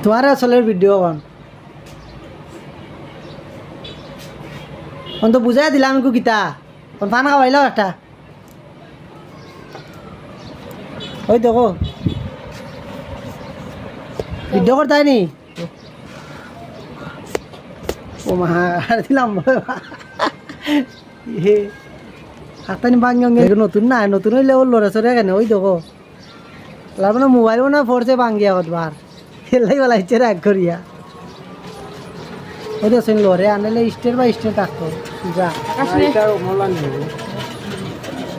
তোমার আসলের ভিডিও কোন তো বুঝাই দিলাম আমি গীতা কোন পান খাওয়াইল একটা ওই দেখো ভিডিও করতে নি ও মা দিলাম হাতানি ভাঙি নতুন না নতুন হইলে ওর লড়ে চড়ে কেন ওই দেখো মানে মোবাইল না ফোরছে ভাঙ্গিয়া কতবার খেলাই বেলা ইচ্ছে রাগ করিয়া ওই দেখছেন লড়ে আনলে স্টেট বা স্টেট থাকতো যা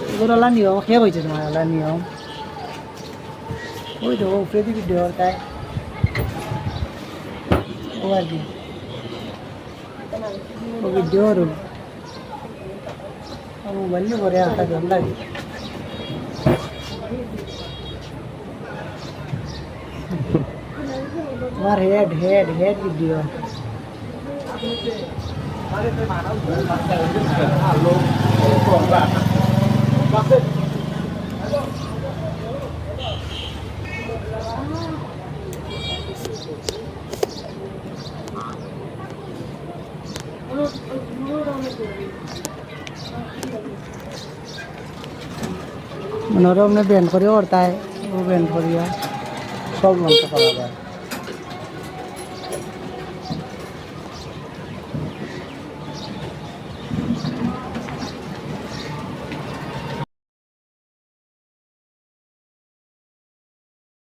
এগুলো ওলা নিয়ম খেয়ে হয়েছে তোমার ওলা নিয়ম ওই দেখো উপরে দিবি দেওয়ার তাই ও আর কি ও ভিডিও রুল মোবাইল নিয়ে পরে আসা জল লাগে তোমার হেড হেড হেড ভিডিও মনোরম ने बैंड करियो और ताए वो बैंड करियो सब मन से करा